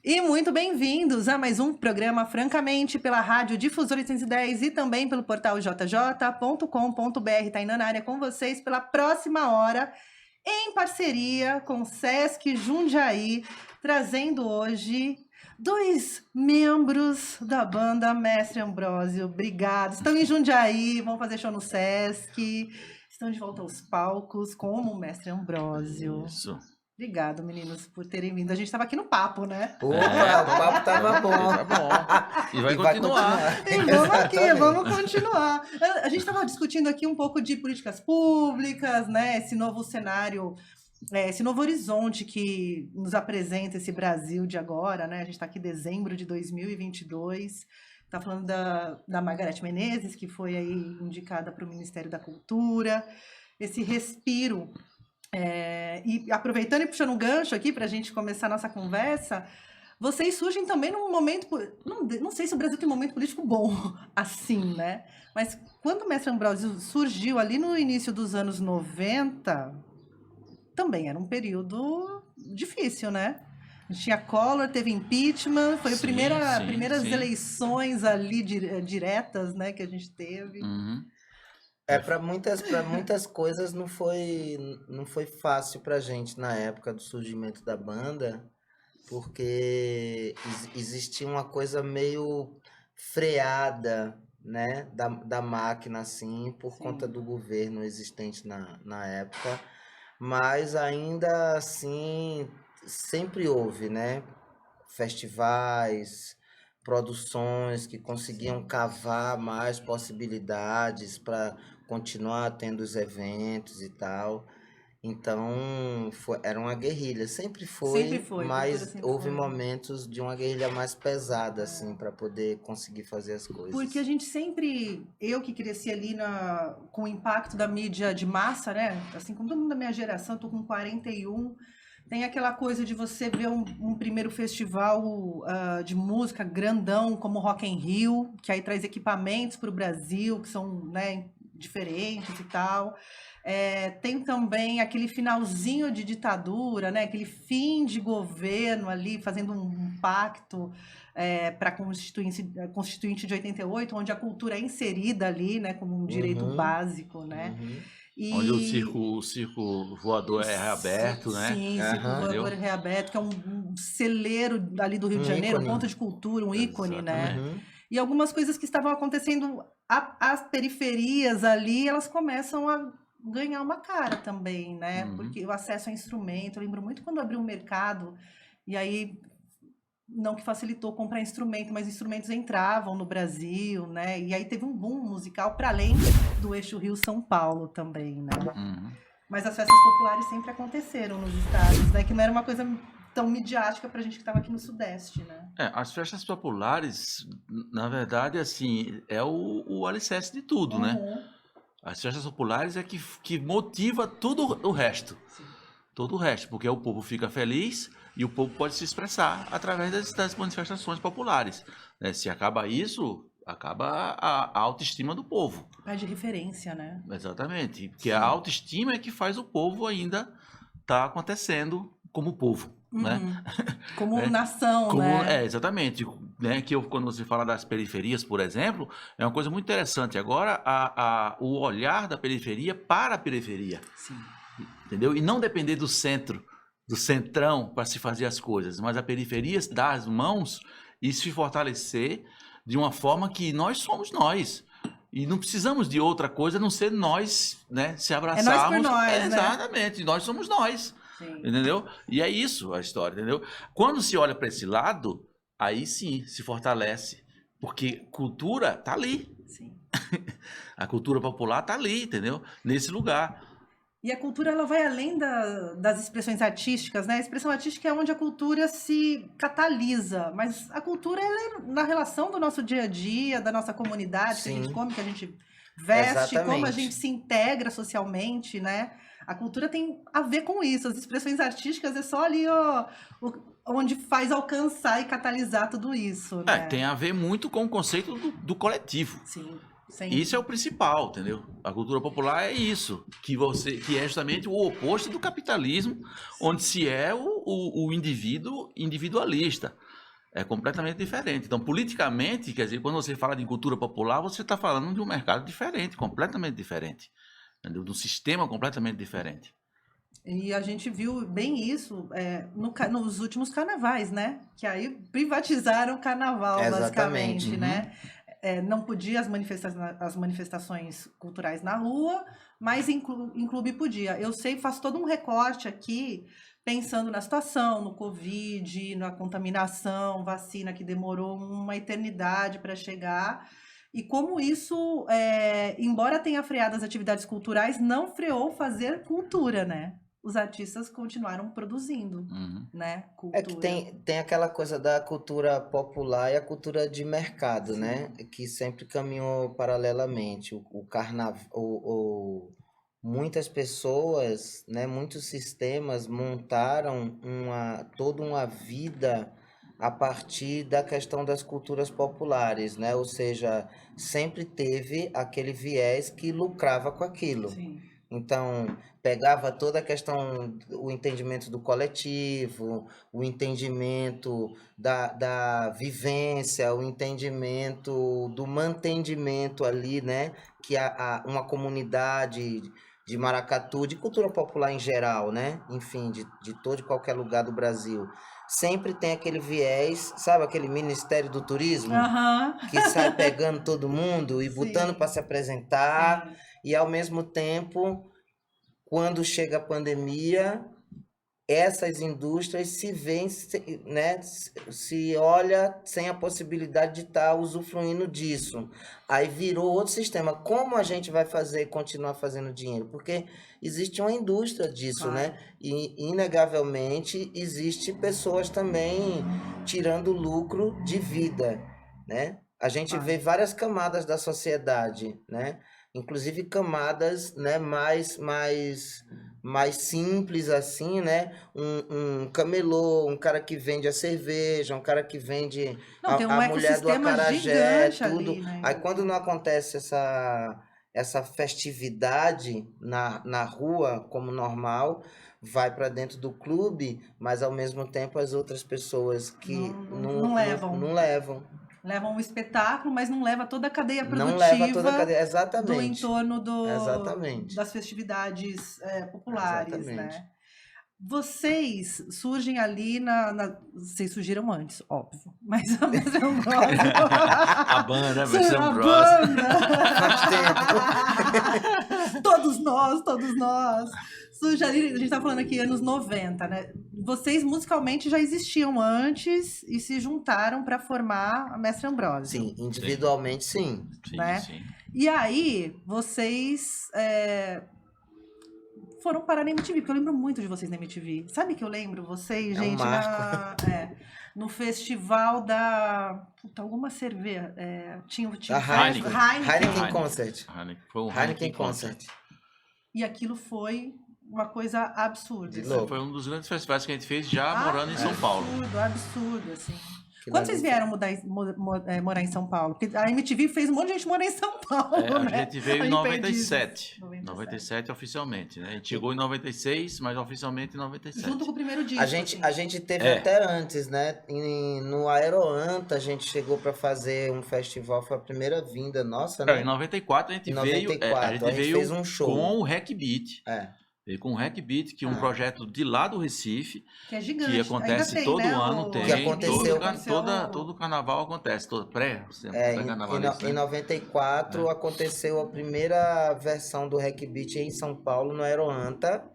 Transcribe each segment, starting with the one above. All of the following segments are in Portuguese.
E muito bem-vindos a mais um programa Francamente pela Rádio Difusora 810 e também pelo portal jj.com.br. Tainã na área com vocês pela próxima hora, em parceria com o Sesc Jundiaí, trazendo hoje dois membros da banda Mestre Ambrósio. Obrigado. Estão em Jundiaí, vão fazer show no Sesc, estão de volta aos palcos como o Mestre Ambrósio. Isso. Obrigado, meninos, por terem vindo. A gente estava aqui no papo, né? Opa, o papo tava bom. Tá bom. E vai continuar. E vamos aqui, vamos continuar. A gente estava discutindo aqui um pouco de políticas públicas, né? Esse novo cenário, esse novo horizonte que nos apresenta esse Brasil de agora, né? A gente está aqui em dezembro de 2022. Está falando da Margareth Menezes, que foi aí indicada para o Ministério da Cultura. Esse respiro. E aproveitando e puxando um gancho aqui para a gente começar a nossa conversa, vocês surgem também num momento, não sei se o Brasil tem um momento político bom assim, né? Mas quando o Mestre Ambrósio surgiu ali no início dos anos 90, também era um período difícil, né? A gente tinha Collor, teve impeachment, foi as primeiras eleições ali diretas, né, que a gente teve. Uhum. Para muitas coisas não foi fácil pra gente na época do surgimento da banda, porque existia uma coisa meio freada, né, da máquina, assim, por conta do governo existente na época, mas ainda assim sempre houve, né, festivais, produções que conseguiam cavar mais possibilidades para continuar tendo os eventos e tal. Então, era uma guerrilha. Sempre foi, mas sempre houve foi. momentos de uma guerrilha mais pesada, assim, para poder conseguir fazer as coisas. Porque a gente sempre, eu que cresci ali com o impacto da mídia de massa, né? Assim como todo mundo da minha geração, eu tô com 41, tem aquela coisa de você ver um primeiro festival de música grandão, como Rock in Rio, que aí traz equipamentos para o Brasil, que são, né, diferentes e tal. Tem também aquele finalzinho de ditadura, né? Aquele fim de governo ali, fazendo um pacto para a Constituinte de 88, onde a cultura é inserida ali, né, como um direito básico, né? Onde o circo voador é reaberto, né? Sim, o circo voador é reaberto, que é um celeiro ali do Rio de Janeiro, um ponto de cultura, um ícone, né? E algumas coisas que estavam acontecendo às periferias ali, elas começam a ganhar uma cara também, né? Porque o acesso a instrumento, eu lembro muito quando abriu o mercado, e aí, não que facilitou comprar instrumento, mas instrumentos entravam no Brasil, né? E aí teve um boom musical para além do eixo Rio-São Paulo também, né? Mas as festas populares sempre aconteceram nos estados, né? Que não era uma coisa tão midiática pra gente que estava aqui no Sudeste, né? As festas populares, na verdade, assim, é o alicerce de tudo, né? As festas populares é que motiva tudo o resto. Sim. Todo o resto, porque o povo fica feliz e o povo pode se expressar através das manifestações populares. Né? Se acaba isso, acaba a autoestima do povo. Perde referência, né? Exatamente, porque a autoestima é que faz o povo ainda estar acontecendo como povo. Né? Como nação, né? Exatamente. Né? Quando você fala das periferias, por exemplo, é uma coisa muito interessante. Agora, o olhar da periferia para a periferia. Sim. Entendeu? E não depender do centro, do centrão para se fazer as coisas, mas a periferia dar as mãos e se fortalecer de uma forma que nós somos nós. E não precisamos de outra coisa a não ser nós, né? Se abraçarmos. É nós por nós, né? Exatamente. Nós somos nós. Sim. Entendeu? E é isso a história, entendeu? Quando se olha para esse lado, aí sim se fortalece. Porque cultura tá ali. Sim. A cultura popular tá ali, entendeu? Nesse lugar. E a cultura, ela vai além das expressões artísticas, né? A expressão artística é onde a cultura se catalisa, mas a cultura, ela é na relação do nosso dia a dia, da nossa comunidade, que a gente come, que a gente veste, como a gente se integra socialmente, né? A cultura tem a ver com isso. As expressões artísticas é só ali onde faz alcançar e catalisar tudo isso, né? Tem a ver muito com o conceito do coletivo. Sim. Isso é o principal, entendeu? A cultura popular é isso, que é justamente o oposto do capitalismo, onde se é o indivíduo individualista. É completamente diferente. Então, politicamente, quer dizer, quando você fala de cultura popular, você está falando de um mercado diferente, completamente diferente. Entendeu? De um sistema completamente diferente. E a gente viu bem isso nos últimos carnavais, né? Que aí privatizaram o carnaval, Exatamente. basicamente, né? Não podia as manifestações culturais na rua, mas em clube podia. Eu sei, faço todo um recorte aqui, pensando na situação, no Covid, na contaminação, vacina que demorou uma eternidade para chegar. E como isso, embora tenha freado as atividades culturais, não freou fazer cultura, né? Os artistas continuaram produzindo, né? É que Cultura. tem aquela coisa da cultura popular e a cultura de mercado, né? Que sempre caminhou paralelamente. O carnaval, muitas pessoas, né? Muitos sistemas montaram toda uma vida a partir da questão das culturas populares, né? Ou seja, sempre teve aquele viés que lucrava com aquilo. Sim. Então, pegava toda a questão, o entendimento do coletivo, o entendimento da vivência, o entendimento do mantendimento ali, né? Que uma comunidade de maracatu, de cultura popular em geral, né? Enfim, de todo e qualquer lugar do Brasil. Sempre tem aquele viés, sabe aquele Ministério do Turismo? Que sai pegando todo mundo e botando para se apresentar. Sim. E ao mesmo tempo, quando chega a pandemia, essas indústrias se veem, né, se olha sem a possibilidade de estar usufruindo disso. Aí virou outro sistema. Como a gente vai continuar fazendo dinheiro? Porque existe uma indústria disso, né? E inegavelmente existe pessoas também tirando lucro de vida, né? A gente vê várias camadas da sociedade, né? Inclusive camadas, né, mais simples assim, né? Um camelô, um cara que vende a cerveja, um cara que vende a mulher do acarajé, tudo. Ali, né? Aí quando não acontece essa festividade na rua como normal, vai para dentro do clube, mas ao mesmo tempo as outras pessoas que não levam. Levam um espetáculo, mas não leva toda a cadeia produtiva. Não leva toda a cadeia, exatamente. Do entorno Exatamente. das festividades populares, Exatamente. né? Vocês surgem ali vocês surgiram antes, óbvio. Mas a Mestre Ambrósio... A banda, Mestre Ambrósio. A banda! Todos nós. Surge ali, a gente tá falando aqui anos 90, né? Vocês musicalmente já existiam antes e se juntaram para formar a Mestre Ambrósio. Sim, individualmente sim. Né? Sim. E aí, vocês foram parar na MTV, porque eu lembro muito de vocês na MTV. Sabe que eu lembro vocês, gente, no festival da... Puta, alguma cerveja. Tinha Heineken Concert. Foi o Heineken Concert. E aquilo foi uma coisa absurda. Assim. Foi um dos grandes festivais que a gente fez já morando em São Paulo. Absurdo, assim. Quando vocês vieram morar em São Paulo? Porque a MTV fez um monte de gente morar em São Paulo, né? A gente veio em 97. 97 oficialmente, né? A gente chegou em 96, mas oficialmente em 97. Junto com o primeiro disco. A gente teve até antes, né? No Aeroanta a gente chegou para fazer um festival, foi a primeira vinda nossa, né? Em 94 a gente veio, a gente fez um show com o Hack Beat. Veio com o Hack Beat, que é um projeto de lá do Recife. Que é gigante. Que acontece todo ano, Que aconteceu. Todo carnaval acontece, todo em 94 aconteceu a primeira versão do Hack Beat em São Paulo, no Aeroanta,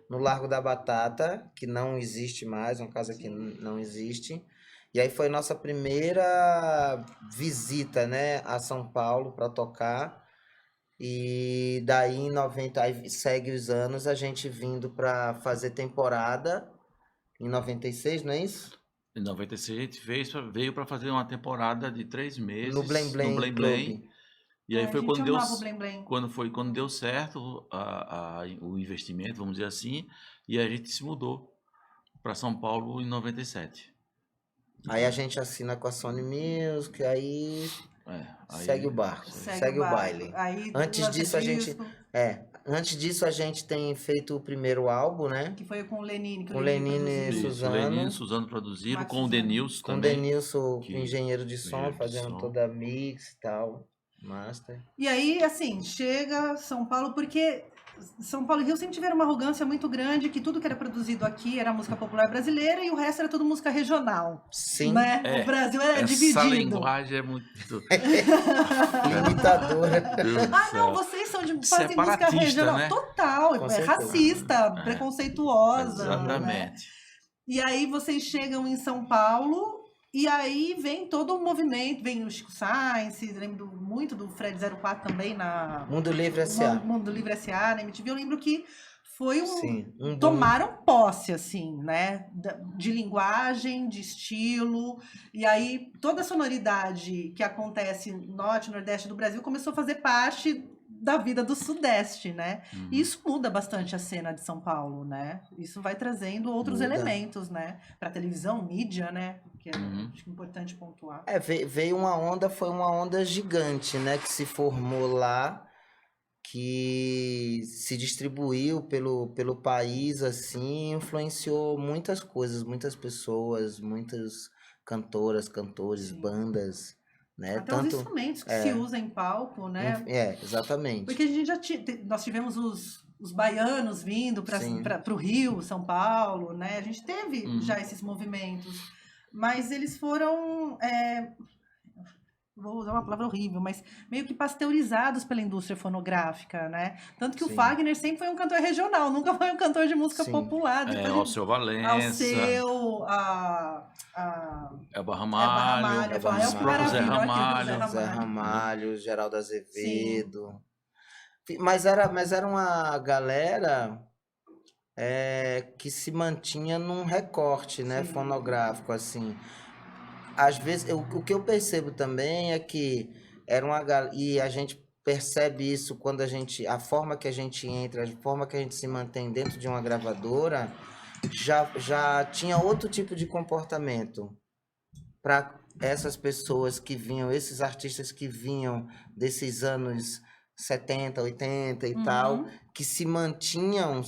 no Largo da Batata, que não existe mais, uma casa que não existe. E aí foi nossa primeira visita, né, a São Paulo para tocar. E daí em 90, aí segue os anos, a gente vindo para fazer temporada em 96, não é isso? Em 96 a gente veio para fazer uma temporada de 3 meses no Blém Blém. E aí foi quando deu certo o investimento, vamos dizer assim, e a gente se mudou para São Paulo em 97. Aí a gente assina com a Sony Music, aí segue o barco, segue o baile. Aí, Antes disso, disco, antes disso, a gente tem feito o primeiro álbum, né? que foi com o Lenine, que Com o Lenine Lenine e produziu. Suzano. Lenine e Suzano produziram, Max com o Suzano. Denilson Com o também. Denilson, que- engenheiro de som, engenheiro de fazendo som. toda a mix e tal, master. E aí, assim, chega São Paulo, porque São Paulo e Rio sempre tiveram uma arrogância muito grande, que tudo que era produzido aqui era música popular brasileira e o resto era tudo música regional. Sim, Né? É, O Brasil era Essa dividido. linguagem é muito... imitadora. Deus do Ah, não, céu. vocês fazem música Separatista, regional. né? Total, Com é certeza. racista, É. preconceituosa. Né? Exatamente. E aí vocês chegam em São Paulo e aí vem todo o movimento, vem o Chico Sainz, lembro muito do Fred 04 também na Mundo Livre S.A. Mundo Livre S.A. na MTV. Eu lembro que foi Sim, um boom. tomaram posse, assim, né? De linguagem, de estilo. E aí toda a sonoridade que acontece no norte e nordeste do Brasil começou a fazer parte da vida do Sudeste, né? E isso muda bastante a cena de São Paulo, né? Isso vai trazendo outros Muda. elementos, né? Para televisão, mídia, né? Que é acho importante pontuar. Veio uma onda, foi uma onda gigante, né? Que se formou lá, que se distribuiu pelo país, assim, influenciou muitas coisas, muitas pessoas, muitas cantoras, cantores, Sim. bandas, né? Até os instrumentos que se usa em palco, né? Exatamente. Porque a gente nós tivemos os baianos vindo Sim. para o Rio, São Paulo, né? A gente teve já esses movimentos, mas eles foram, vou usar uma palavra horrível, mas meio que pasteurizados pela indústria fonográfica, né? Tanto que Sim. o Fagner sempre foi um cantor regional, nunca foi um cantor de música Sim. popular. Depois Alceu Valença. Alceu, Elba Ramalho. Elba Ramalho, Elba Elba Ramalho. maravilha, Zé olha que Ramalho. Zé Ramalho, Geraldo Azevedo. Mas era uma galera que se mantinha num recorte, né, Sim. fonográfico, assim. Às vezes, o que eu percebo também é que era uma galera, e a gente percebe isso quando a forma que a gente entra, a forma que a gente se mantém dentro de uma gravadora, já tinha outro tipo de comportamento para essas pessoas que vinham, esses artistas que vinham desses anos 70, 80 e tal, que se mantinham,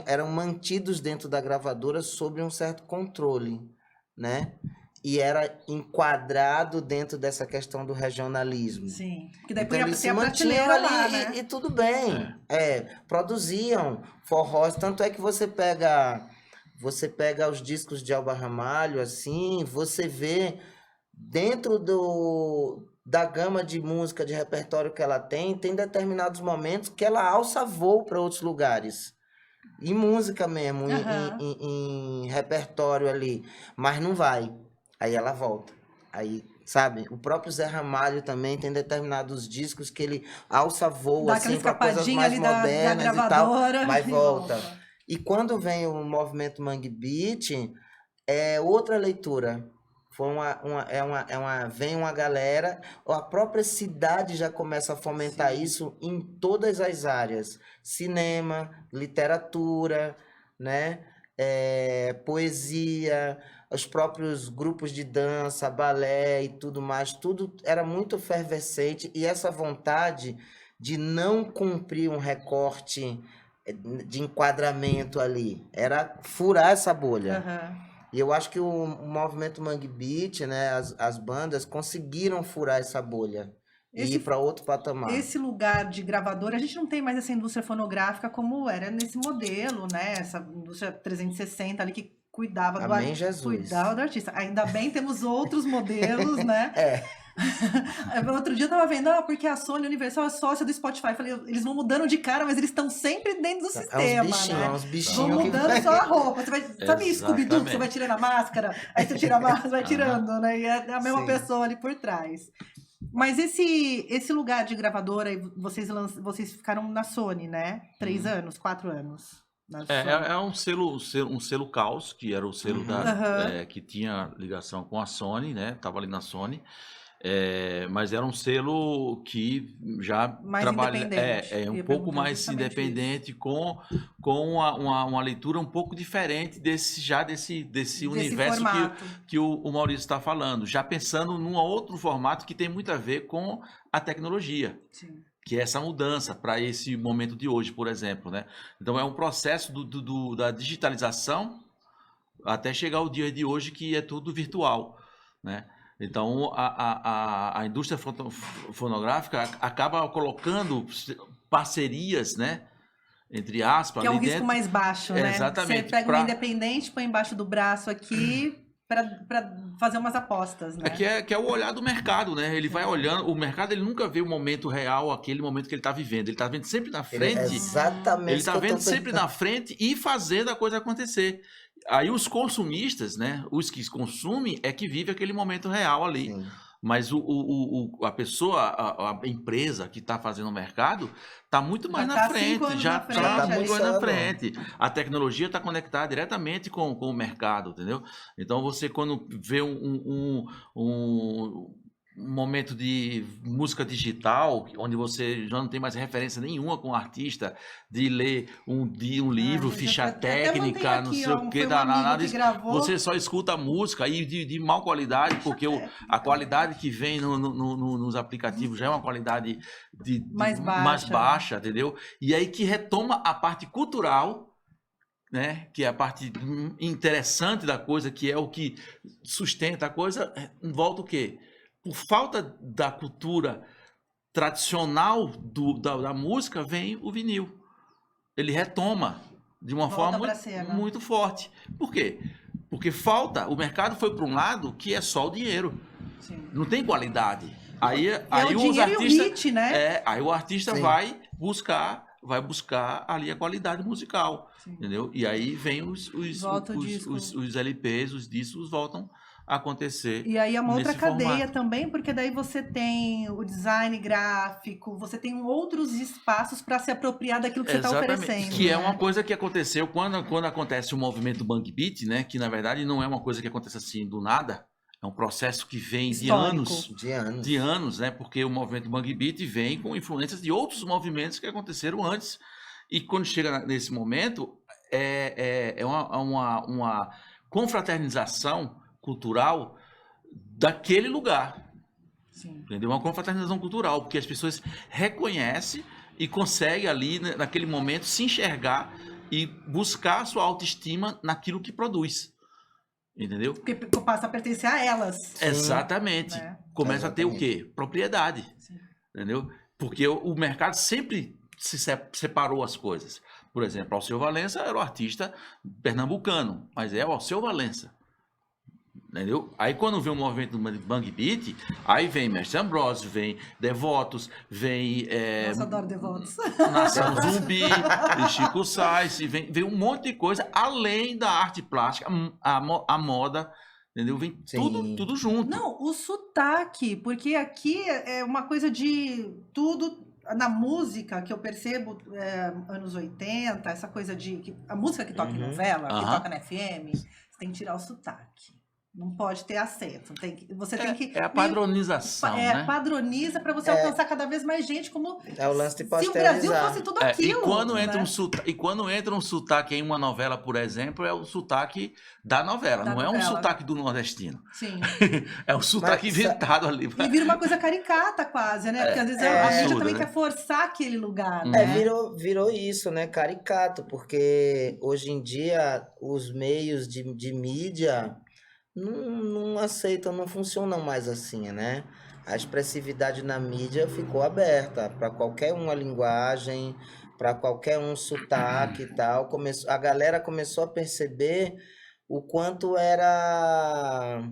eram mantidos dentro da gravadora sob um certo controle, né? E era enquadrado dentro dessa questão do regionalismo. Sim, que daí Então, podia eles ter se a mantinham prateleira ali lá, né? e tudo bem. Produziam forrós. Tanto é que você pega os discos de Elba Ramalho, assim, você vê dentro da gama de música, de repertório que ela tem determinados momentos que ela alça voo para outros lugares. Em música mesmo, em repertório ali. Mas não vai. Aí ela volta. Aí, sabe? O próprio Zé Ramalho também tem determinados discos que ele alça voo, assim, para coisas mais modernas da e tal, e mas volta. E quando vem o movimento Mangue Beat, é outra leitura. Vem uma galera, a própria cidade já começa a fomentar isso em todas as áreas. Cinema, literatura, né? Poesia, os próprios grupos de dança, balé e tudo mais, tudo era muito efervescente, e essa vontade de não cumprir um recorte de enquadramento ali, era furar essa bolha. E eu acho que o movimento Mangue Beat, né, as bandas conseguiram furar essa bolha e ir para outro patamar. Esse lugar de gravadora, a gente não tem mais essa indústria fonográfica como era nesse modelo, né? Essa indústria 360 ali que cuidava cuidava do artista. Ainda bem temos outros modelos, né? Outro dia eu tava vendo, porque a Sony Universal é sócia do Spotify. Falei, eles vão mudando de cara, mas eles estão sempre dentro do sistema, né? Uns bichinhos. Vão mudando só a roupa. Você vai, sabe Scooby-Doo, que você vai tirando a máscara, aí você tira a máscara, vai tirando, né? E é a mesma pessoa ali por trás. Mas esse lugar de gravadora, vocês ficaram na Sony, né? 3 anos, 4 anos. É um selo Caos, que era o selo que tinha ligação com a Sony, né? Tava ali na Sony. Mas era um selo que já Mais trabalha independente. um Ia pouco perguntar mais justamente independente, com uma leitura um pouco diferente desse universo formato. que o Maurício está falando, já pensando num outro formato que tem muito a ver com a tecnologia. Sim. Que é essa mudança para esse momento de hoje, por exemplo, né? Então é um processo da digitalização até chegar o dia de hoje que é tudo virtual, né? Então a indústria fonográfica acaba colocando parcerias, né? Entre aspas, Que é um ali risco dentro. mais baixo, né? Exatamente. Você pega um independente, põe embaixo do braço aqui para fazer umas apostas, né? Que é o olhar do mercado, né? Ele vai olhando, o mercado ele nunca vê o momento real, aquele momento que ele está vivendo. Ele está vendo sempre na frente. Exatamente. Ele está vendo sempre na frente e fazendo a coisa acontecer. Aí os consumistas, né? Os que consumem é que vive aquele momento real ali. Sim. Mas a pessoa, a empresa que está fazendo o mercado, está muito mais na frente. Já está muito mais na frente. A tecnologia está conectada diretamente com o mercado, entendeu? Então você quando vê um momento de música digital, onde você já não tem mais referência nenhuma com o artista, de ler um livro, ficha técnica, não sei o que, nada disso. Você só escuta a música e de má qualidade, porque a qualidade que vem nos aplicativos já é uma qualidade mais baixa, entendeu? E aí que retoma a parte cultural, né? Que é a parte interessante da coisa, que é o que sustenta a coisa, volta o quê? Por falta da cultura tradicional da música, vem o vinil. Ele retoma de uma forma muito forte. Por quê? Porque o mercado foi para um lado que é só o dinheiro. Sim. Não tem qualidade. Aí os artistas, né? Aí o artista vai buscar ali a qualidade musical. Sim. Entendeu? E aí vem os LPs, os discos voltam acontecer. E aí é uma outra cadeia formato. também, porque daí você tem o design gráfico, você tem outros espaços para se apropriar daquilo que você está oferecendo. Que é uma coisa que aconteceu quando acontece o movimento Bang Beat, né? Que na verdade não é uma coisa que acontece assim do nada. É um processo que vem de anos, né? Porque o movimento Bang Beat vem com influências de outros movimentos que aconteceram antes. E quando chega nesse momento, é uma confraternização cultural daquele lugar. Sim. Entendeu? Uma confraternização cultural, porque as pessoas reconhecem e conseguem ali, naquele momento, se enxergar e buscar a sua autoestima naquilo que produz. Entendeu? Porque passa a pertencer a elas. Sim. Exatamente. Né? Começa a ter o quê? Propriedade. Sim. Entendeu? Porque o mercado sempre se separou as coisas. Por exemplo, Alceu Valença era o artista pernambucano, mas é o Alceu Valença. Entendeu? Aí quando vem o movimento do Bang Beat, aí vem Mestre Ambrosio, vem Devotos, vem... Nossa, adoro Devotos. Nação Zumbi, Chico Sainz, vem um monte de coisa, além da arte plástica, a moda, entendeu? Vem tudo junto. Não, o sotaque, porque aqui é uma coisa de tudo... Na música, que eu percebo, anos 80, essa coisa de... A música que toca em novela, que toca na FM, você tem que tirar o sotaque. Não pode ter acento. Você tem que... É a padronização, né? Padroniza para você alcançar cada vez mais gente, como é o lance de pasteurizar. Se o Brasil fosse tudo aquilo. E quando entra um sotaque em uma novela, por exemplo, é o sotaque da novela. Não é um sotaque do nordestino. Sim. É um sotaque inventado ali. E vira uma coisa caricata quase, né? Porque às vezes a mídia também quer forçar aquele lugar, né? Virou isso, né? Caricato. Porque hoje em dia os meios de mídia... Não aceitam, não funcionam mais assim, né? A expressividade na mídia ficou aberta para qualquer uma linguagem, para qualquer um sotaque e tal. A galera começou a perceber o quanto era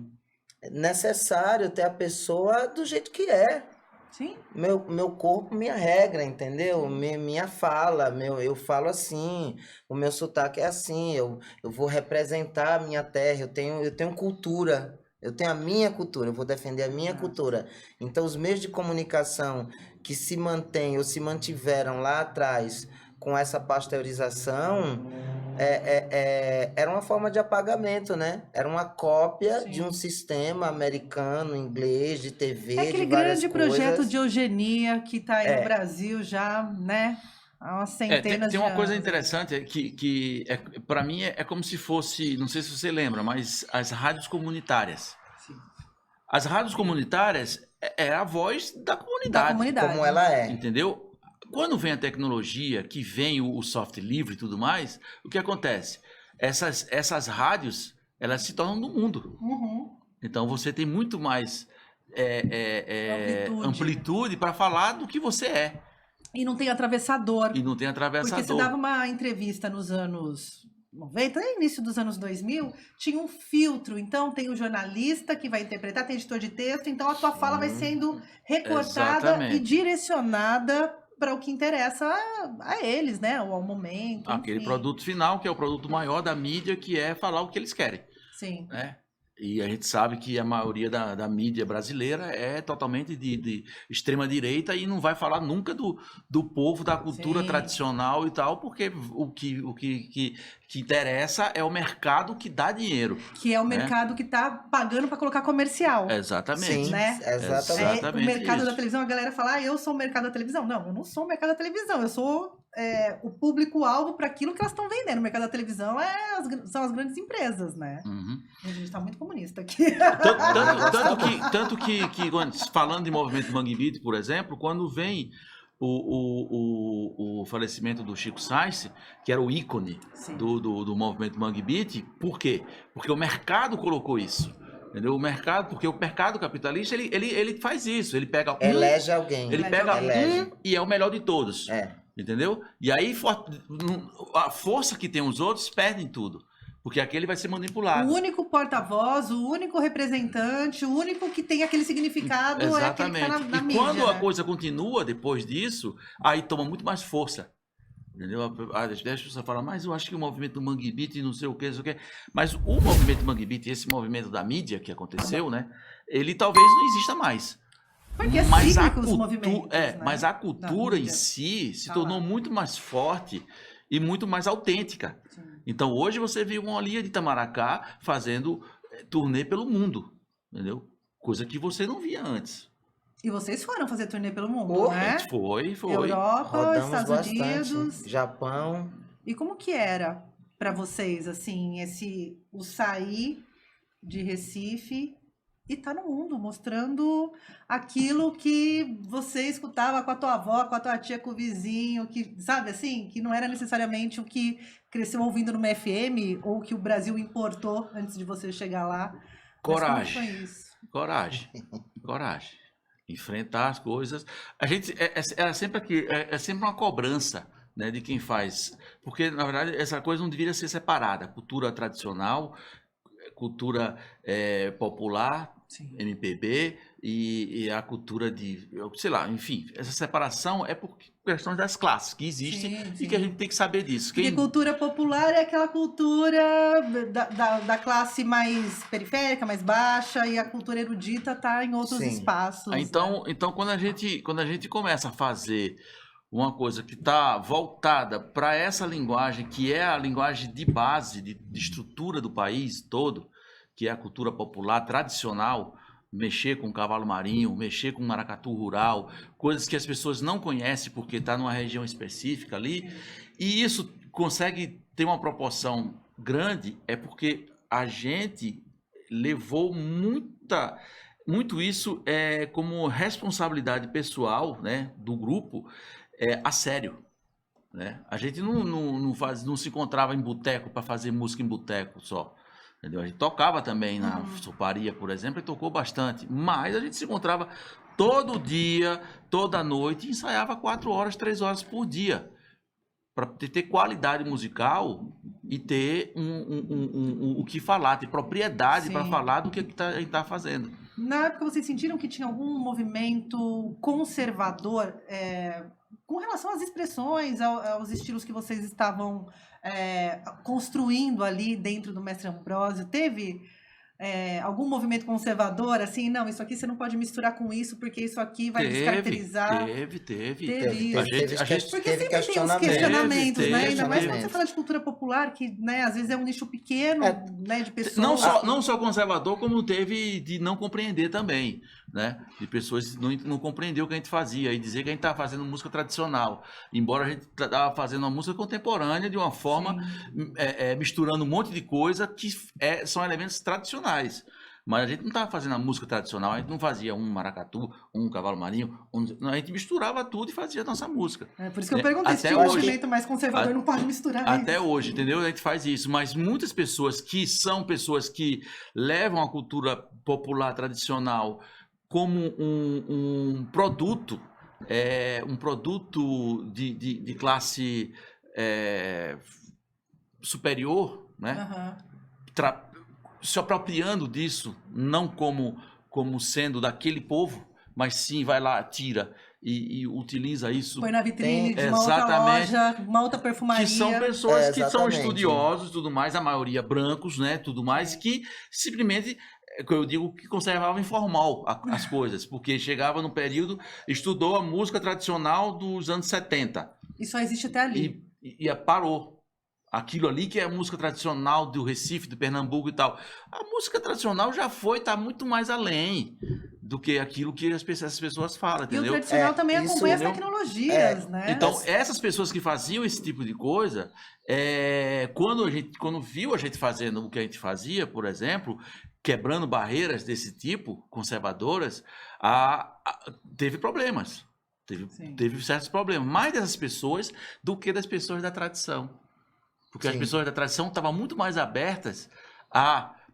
necessário ter a pessoa do jeito que é. Sim. Meu corpo, minha regra, entendeu? Minha fala, eu falo assim, o meu sotaque é assim, eu vou representar a minha terra, eu tenho cultura, eu tenho a minha cultura, eu vou defender a minha cultura. Então, os meios de comunicação que se mantêm ou se mantiveram lá atrás com essa pasteurização, era uma forma de apagamento, né? Era uma cópia Sim. de um sistema americano, inglês, de TV, Aquele de várias grande projeto coisas. de eugenia que está aí no É, Brasil já, né? Há umas centenas Tem de uma coisa anos. interessante para mim é como se fosse, não sei se você lembra, mas as rádios comunitárias. Sim. As rádios comunitárias é a voz da Da comunidade, comunidade. como ela é. entendeu? Quando vem a tecnologia, que vem o software livre e tudo mais, o que acontece? Essas rádios, elas se tornam do mundo. Uhum. Então você tem muito mais Amplitude. amplitude para falar do que você é. E não tem atravessador. E não tem Porque você atravessador. dava uma entrevista nos anos 90, início dos anos 2000, tinha um filtro. Então, tem o jornalista que vai interpretar, tem editor de texto. Então, a tua fala vai sendo recortada Exatamente. e direcionada para o que interessa a eles, né? Ou ao momento. Aquele enfim. produto final, que é o produto maior da mídia, que é falar o que eles querem, Sim. né? E a gente sabe que a maioria da mídia brasileira é totalmente de extrema direita e não vai falar nunca do povo, da cultura Sim. tradicional e tal, porque o que interessa é o mercado que dá dinheiro. Que é o né? mercado que está pagando para colocar comercial. Exatamente. Sim, né? exatamente. O Exatamente mercado isso. da televisão, a galera fala, eu sou o mercado da televisão. Não, eu não sou o mercado da televisão, eu sou o público-alvo para aquilo que elas estão vendendo. O mercado da televisão são as grandes empresas, né? Uhum. A gente está muito comunista aqui. Tanto que falando de movimento Mangue Beat, por exemplo, quando vem o falecimento do Chico Science, que era o ícone Sim. do movimento Mangue Beat, por quê? Porque o mercado colocou isso. Entendeu? Porque o mercado capitalista ele faz isso, ele pega Elege alguém. ele pega Elege. e é o melhor de todos. Entendeu? E aí a força que tem os outros perdem tudo. Porque aquele vai ser manipulado. O único porta-voz, o único representante, o único que tem aquele significado é aquele que está na e mídia. quando né? a coisa continua depois disso, aí toma muito mais força. Entendeu? As pessoas falam, mas eu acho que o movimento do Mangue Beat não sei o que, não sei o que. Mas o movimento do Mangue Beat, esse movimento da mídia que aconteceu, né? Ele talvez não exista mais. Porque é Mas cíclico os movimentos, né? mas a cultura em mídia. si se Tá tornou lá. muito mais forte e muito mais autêntica. Sim. Então hoje você vê uma Olinha de Itamaracá fazendo turnê pelo mundo, entendeu? Coisa que você não via antes. E vocês foram fazer turnê pelo mundo, Porra, né? Foi. Europa, Rodamos Estados bastante. Unidos. Japão. E como que era para vocês, assim, o sair de Recife e tá no mundo, mostrando aquilo que você escutava com a tua avó, com a tua tia, com o vizinho, que, sabe assim, que não era necessariamente o que cresceu ouvindo numa FM ou que o Brasil importou antes de você chegar lá. Mas Coragem. como foi isso? Coragem. Enfrentar as coisas. A gente é sempre aqui, é sempre uma cobrança, né, de quem faz. Porque, na verdade, essa coisa não deveria ser separada. Cultura tradicional, cultura popular, Sim. MPB e a cultura sei lá, enfim, essa separação é por questões das classes que existem Sim, e sim. que a gente tem que saber disso. Porque cultura popular é aquela cultura da classe mais periférica, mais baixa, e a cultura erudita está em outros Sim. espaços. Então quando a gente começa a fazer uma coisa que está voltada para essa linguagem, que é a linguagem de base, de estrutura do país todo, que é a cultura popular tradicional, mexer com cavalo marinho, mexer com maracatu rural, coisas que as pessoas não conhecem porque está numa região específica ali, e isso consegue ter uma proporção grande, é porque a gente levou muito isso como responsabilidade pessoal, né, do grupo, a sério. Né? A gente não se encontrava em boteco para fazer música em boteco só. Entendeu? A gente tocava também na Soparia, por exemplo, e tocou bastante. Mas a gente se encontrava todo dia, toda noite, e ensaiava 4 horas, 3 horas por dia. Para ter qualidade musical e ter o que falar, ter propriedade para falar do que a gente está fazendo. Na época, vocês sentiram que tinha algum movimento conservador com relação às expressões, aos estilos que vocês estavam construindo ali dentro do Mestre Ambrósio? Teve algum movimento conservador, assim, não, isso aqui você não pode misturar com isso, porque isso aqui vai descaracterizar? Teve. Teve isso. A gente Porque teve sempre tem os questionamentos, teve né? Ainda mais quando você questionamentos. fala de cultura popular, que, né, às vezes é um nicho pequeno, né, de pessoas. Não só conservador, como teve de não compreender também, né? De pessoas que não compreenderam o que a gente fazia e dizer que a gente estava fazendo música tradicional, embora a gente estava fazendo uma música contemporânea de uma forma misturando um monte de coisa que são elementos tradicionais. Mas a gente não estava fazendo a música tradicional, a gente não fazia um maracatu, um cavalo marinho, a gente misturava tudo e fazia a nossa música. Por isso que eu perguntei, se tinha um movimento mais conservador, não pode misturar até isso. hoje, entendeu? A gente faz isso, mas muitas pessoas que levam a cultura popular tradicional como um produto, de classe superior, né? Se apropriando disso, não como sendo daquele povo, mas sim vai lá, tira e utiliza isso. Põe na vitrine de uma outra loja, uma outra perfumaria. Que são pessoas que são exatamente. estudiosos, tudo mais, a maioria brancos, né, tudo mais, que simplesmente, eu digo, que conservavam informal as coisas, porque chegava no período, estudou a música tradicional dos anos 70. E só existe até ali. E parou. Aquilo ali que é a música tradicional do Recife, do Pernambuco e tal. A música tradicional já está muito mais além do que aquilo que essas pessoas falam, entendeu? E o tradicional também acompanha as entendeu? tecnologias, né? Então, essas pessoas que faziam esse tipo de coisa, quando viu a gente fazendo o que a gente fazia, por exemplo, quebrando barreiras desse tipo, conservadoras, teve problemas. Teve certos problemas. Mais dessas pessoas do que das pessoas da tradição. Porque as pessoas da tradição estavam muito mais abertas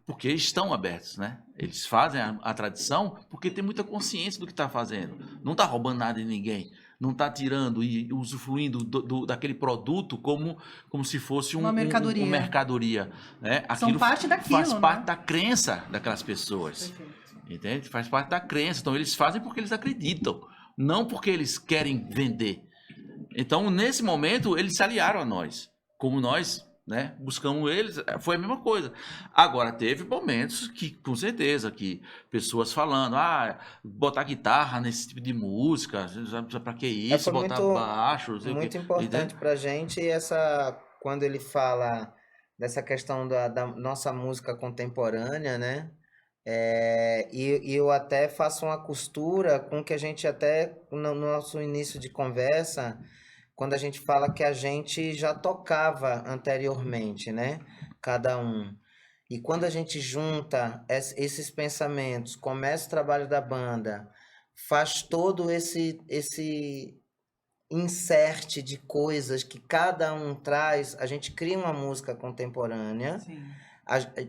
porque estão abertos, né? Eles fazem a tradição porque tem muita consciência do que está fazendo. Não está roubando nada de ninguém. Não está tirando e usufruindo daquele produto como se fosse uma mercadoria. Né? São parte daquilo, faz parte da crença daquelas pessoas. Perfeito. Entende? Faz parte da crença. Então, eles fazem porque eles acreditam. Não porque eles querem vender. Então, nesse momento, eles se aliaram a nós. Como nós, né, buscamos eles, foi a mesma coisa. Agora, teve momentos que, com certeza, que pessoas falando, botar guitarra nesse tipo de música, pra que isso, botar baixo. Muito importante pra gente quando ele fala dessa questão da nossa música contemporânea, né? E eu até faço uma costura com que a gente até, no nosso início de conversa, quando a gente fala que a gente já tocava anteriormente, né? Cada um. E quando a gente junta esses pensamentos, começa o trabalho da banda, faz todo esse insert de coisas que cada um traz, a gente cria uma música contemporânea. Sim.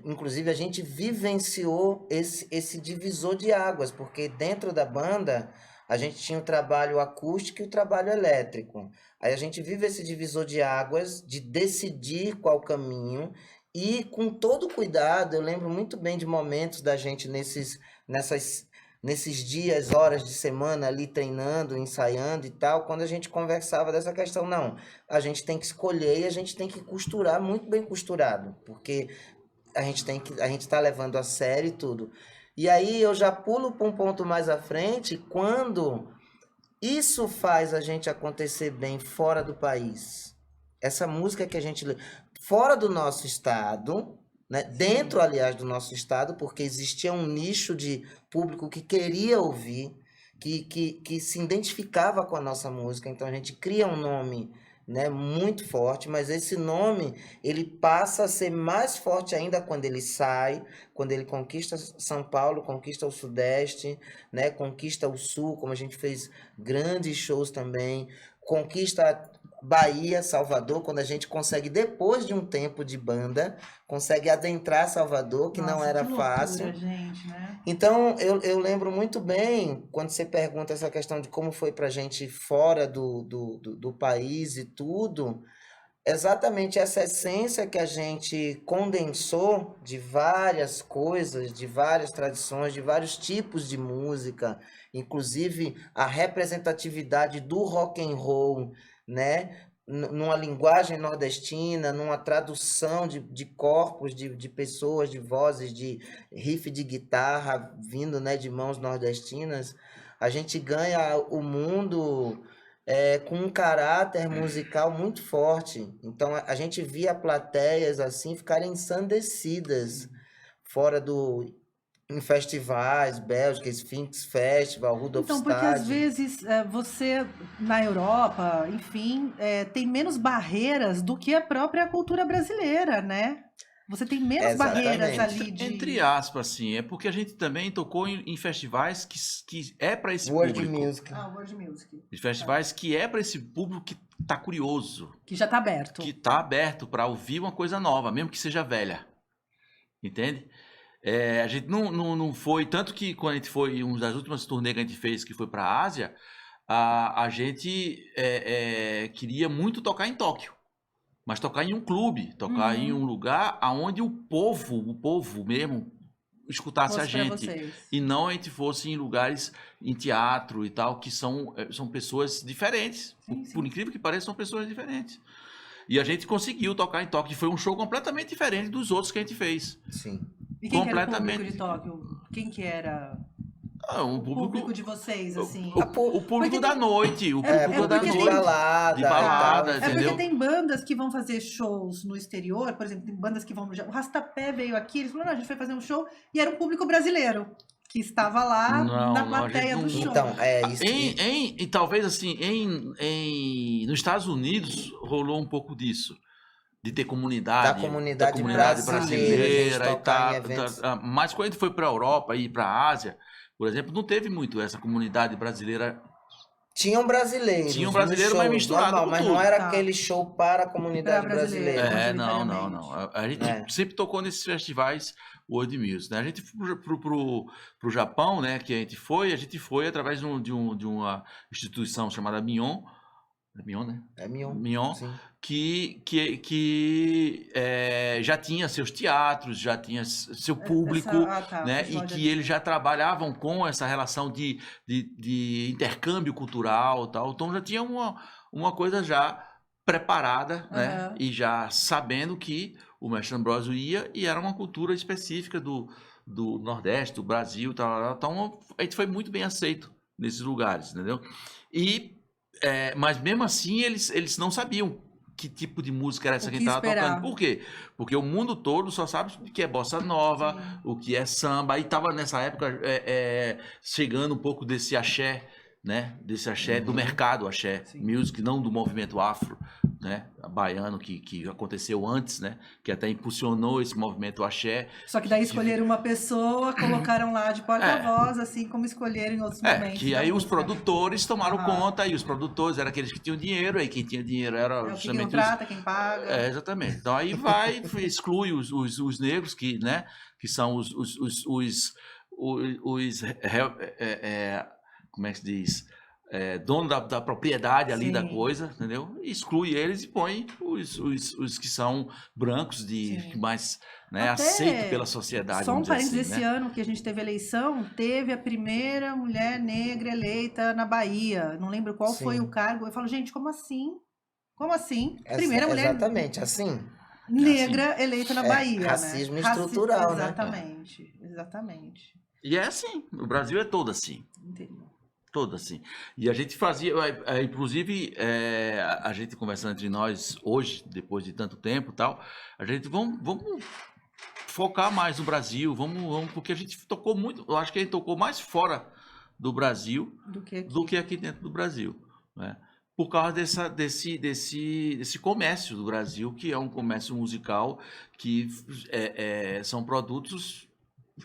Inclusive, a gente vivenciou esse divisor de águas, porque dentro da banda a gente tinha o trabalho acústico e o trabalho elétrico. Aí a gente vive esse divisor de águas, de decidir qual caminho, e com todo cuidado, eu lembro muito bem de momentos da gente nesses dias, horas de semana ali treinando, ensaiando e tal, quando a gente conversava dessa questão, não, a gente tem que escolher e a gente tem que costurar muito bem costurado, porque a gente está levando a sério e tudo. E aí eu já pulo para um ponto mais à frente, quando isso faz a gente acontecer bem fora do país. Essa música que a gente... Fora do nosso estado, né? Dentro, aliás, do nosso estado, porque existia um nicho de público que queria ouvir, que se identificava com a nossa música. Então a gente cria um nome, né, muito forte, mas esse nome ele passa a ser mais forte ainda quando ele sai, quando ele conquista São Paulo, conquista o Sudeste, né, conquista o Sul, como a gente fez grandes shows também, conquista Bahia, Salvador, quando a gente consegue, depois de um tempo de banda, consegue adentrar Salvador, que não era fácil. Gente, né? Então, eu lembro muito bem, quando você pergunta essa questão de como foi pra gente fora do país e tudo, exatamente essa essência que a gente condensou de várias coisas, de várias tradições, de vários tipos de música, inclusive a representatividade do rock and roll, né? numa linguagem nordestina, numa tradução de corpos, de pessoas, de vozes, de riff de guitarra vindo, né, de mãos nordestinas, a gente ganha o mundo com um caráter musical muito forte. Então a gente via plateias assim ficarem ensandecidas fora em festivais, Bélgica, Sphinx Festival, Rudolf Então, porque às Stad. vezes você, na Europa, enfim, tem menos barreiras do que a própria cultura brasileira, né? Você tem menos barreiras Exatamente. ali de... Entre aspas, assim, é porque a gente também tocou em festivais que é para esse World público. Music. World Music. Em festivais que é para esse público que tá curioso, Que já tá aberto. que tá aberto para ouvir uma coisa nova, mesmo que seja velha. Entende? A gente não foi, tanto que quando a gente foi, uma das últimas turnês que a gente fez, que foi para a Ásia, a gente queria muito tocar em Tóquio, mas tocar em um clube, tocar em um lugar onde o povo mesmo escutasse a gente, e não a gente fosse em lugares, em teatro e tal, que são pessoas diferentes, por incrível que pareça, são pessoas diferentes. E a gente conseguiu tocar em Tóquio, foi um show completamente diferente dos outros que a gente fez. Sim. E quem que era o público de Tóquio? Quem que era o público de vocês, assim? O público da noite, o É, público da porque noite. de balada, De balada, e tal. entendeu? Porque tem bandas que vão fazer shows no exterior, por exemplo, tem bandas que vão... O Rastapé veio aqui, eles falaram, não, a gente foi fazer um show, e era um público brasileiro, que estava lá na plateia do show. Então, isso. E talvez assim, nos Estados Unidos rolou um pouco disso. De ter comunidade, Da comunidade brasileira e tal. Mas quando a gente foi para a Europa e para a Ásia, por exemplo, não teve muito essa comunidade brasileira. Tinham brasileiros. Tinha um brasileiro, mas misturado com mas tudo. não era aquele show para a comunidade brasileira. Não. A gente sempre tocou nesses festivais World Music, né? A gente foi pro Japão, né? Que a gente foi através de uma instituição chamada Mion. É Mion, né? É Mion. Mion, que já tinha seus teatros, já tinha seu público, né? E que eles já trabalhavam com essa relação de intercâmbio cultural, tal. Então já tinha uma coisa já preparada, né? E já sabendo que o Mestre Ambrósio ia, e era uma cultura específica do Nordeste, do Brasil, tal. Então a gente foi muito bem aceito nesses lugares, entendeu? Mas mesmo assim eles não sabiam que tipo de música era essa que a gente estava tocando. Por quê? Porque o mundo todo só sabe o que é bossa nova, o que é samba. Aí estava nessa época chegando um pouco desse axé, né? Desse axé do mercado axé music, não do movimento afro, né? Baiano que aconteceu antes, né? Que até impulsionou esse movimento axé. Só que daí escolheram uma pessoa, colocaram lá de porta-voz, assim como escolheram em outros momentos. Que aí os produtores tomaram conta, e os produtores eram aqueles que tinham dinheiro, aí quem tinha dinheiro era justamente quem contrata, quem paga. Exatamente. Então aí exclui os negros, que, né? Que são como é que se diz? Dono da propriedade ali da coisa, entendeu? E exclui eles e põe os que são brancos, que mais aceito pela sociedade. Só um parênteses, assim, esse ano que a gente teve eleição, teve a primeira mulher negra eleita na Bahia. Não lembro qual foi o cargo. Eu falo, gente, como assim? Como assim? Primeira mulher... Exatamente, assim. Negra eleita na Bahia, racismo estrutural, exatamente, né? Exatamente. E é assim, o Brasil é todo assim. Entendi. Todo assim. E a gente fazia, inclusive, a gente conversando entre nós hoje, depois de tanto tempo e tal, a gente vamos focar mais no Brasil, vamos, porque a gente tocou muito, eu acho que a gente tocou mais fora do Brasil do que aqui dentro do Brasil, né? Por causa desse comércio do Brasil, que é um comércio musical que são produtos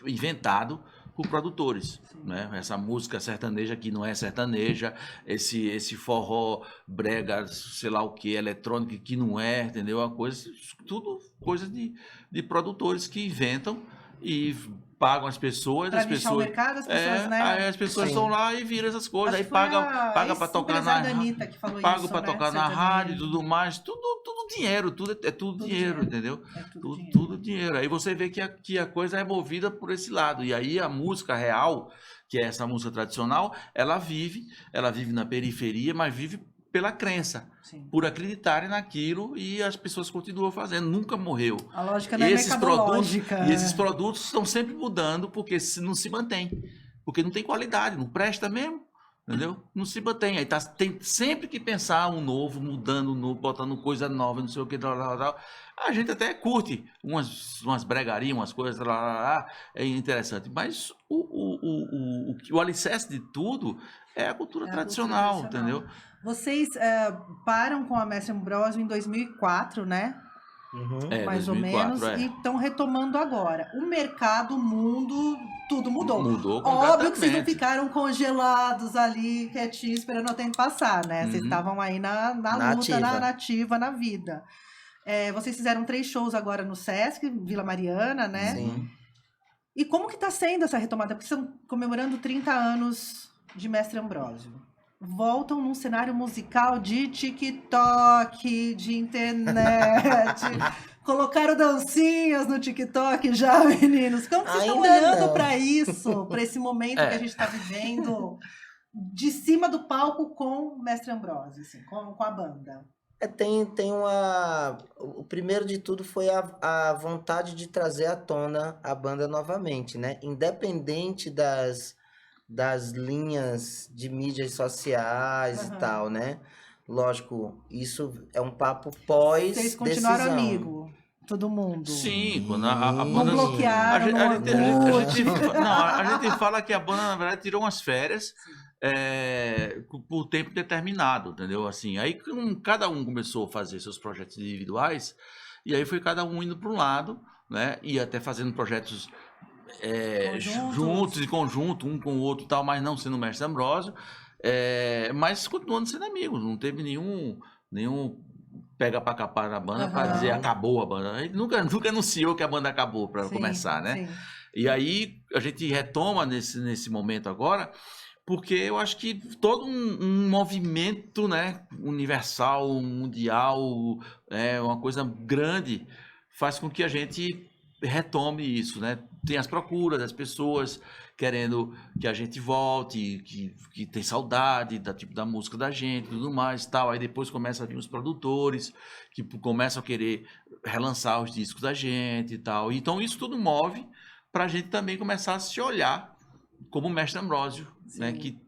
inventados por produtores, né? Essa música sertaneja que não é sertaneja, esse forró brega, sei lá o que, eletrônico que não é, entendeu? Tudo coisa de produtores que inventam e pagam as pessoas. Pra nichar o mercado, as pessoas, né? Aí as pessoas estão lá e viram essas coisas, aí paga para tocar na rádio e tudo mais, tudo dinheiro, tudo dinheiro, entendeu? Tudo dinheiro. Aí você vê que a coisa é movida por esse lado. E aí a música real, que é essa música tradicional, ela vive na periferia, mas vive pela crença, Sim. por acreditarem naquilo e as pessoas continuam fazendo, nunca morreu. A lógica não é Esses produtos, mercadológica. e esses produtos estão sempre mudando porque não se mantém, porque não tem qualidade, não presta mesmo, entendeu? Não se mantém. Aí tem sempre que pensar um novo, mudando, botando coisa nova, não sei o que, tal. A gente até curte umas bregarias, umas coisas, é interessante, mas o alicerce de tudo é a cultura tradicional, entendeu? Vocês param com a Mestre Ambrósio em 2004, né? Mais 2004, ou menos, e estão retomando agora. O mercado, o mundo, tudo mudou. Mudou completamente. Óbvio que vocês não ficaram congelados ali, quietinhos, esperando o tempo passar, né? Vocês estavam aí na luta, na ativa, na vida. Vocês fizeram 3 shows agora no Sesc, Vila Mariana, né? Sim. E como que tá sendo essa retomada? Porque estão comemorando 30 anos de Mestre Ambrósio. Voltam num cenário musical de TikTok, de internet. Colocaram dancinhas no TikTok já, meninos. Como que vocês estão olhando para isso, para esse momento que a gente está vivendo, de cima do palco com o Mestre Ambrósio, assim, com a banda? Tem uma... O primeiro de tudo foi a vontade de trazer à tona a banda novamente, né? Independente das linhas de mídias sociais e tal, né? Lógico, isso é um papo pós-decisão. Vocês continuaram amigo, todo mundo? Sim, quando a banda... Não bloquearam, a gente fala que a banda, na verdade, tirou umas férias por tempo determinado, entendeu? Assim, aí cada um começou a fazer seus projetos individuais, e aí foi cada um indo para um lado, né? E até fazendo projetos... juntos, em conjunto, um com o outro e tal, mas não sendo Mestre Ambrósio, mas continuando sendo amigos, não teve nenhum pega pra capar na banda para dizer acabou a banda. A gente nunca anunciou que a banda acabou para começar, né? Sim. E aí a gente retoma nesse momento agora, porque eu acho que todo um movimento, né, universal, mundial, uma coisa grande, faz com que a gente retome isso, né? Tem as procuras das pessoas querendo que a gente volte, que tem saudade da música da gente e tudo mais tal. Aí depois começa a vir os produtores que começam a querer relançar os discos da gente e tal. Então isso tudo move para a gente também começar a se olhar como Mestre Ambrósio, né? Que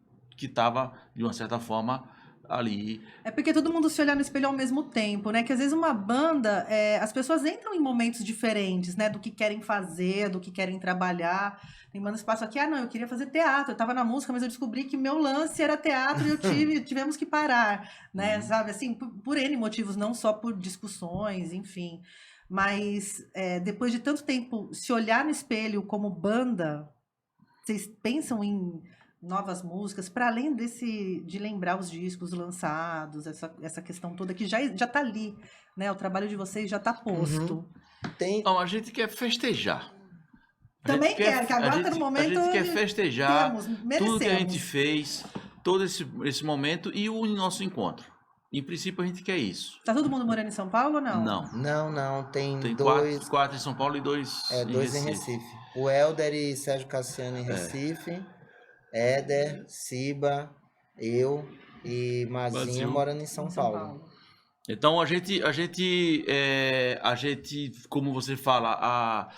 estava, de uma certa forma, ali. É porque todo mundo se olhar no espelho ao mesmo tempo, né? Que às vezes uma banda, as pessoas entram em momentos diferentes, né? Do que querem fazer, do que querem trabalhar. Tem bandas que passam aqui, não, eu queria fazer teatro, eu tava na música, mas eu descobri que meu lance era teatro e tivemos que parar, né? Sabe, assim, por N motivos, não só por discussões, enfim. Mas depois de tanto tempo se olhar no espelho como banda, vocês pensam em novas músicas, para além de lembrar os discos lançados, essa questão toda que já tá ali, né? O trabalho de vocês já tá posto. Não, a gente quer festejar. Também quer, que agora tá no momento... A gente quer festejar tudo que a gente fez, todo esse momento e o nosso encontro. Em princípio, a gente quer isso. Tá todo mundo morando em São Paulo ou não? Não. Tem quatro em São Paulo e dois em Recife. O Helder e Sérgio Cassiano em Recife. Éder, Ciba, eu e Mazinho morando em São Paulo. Então a gente, como você fala,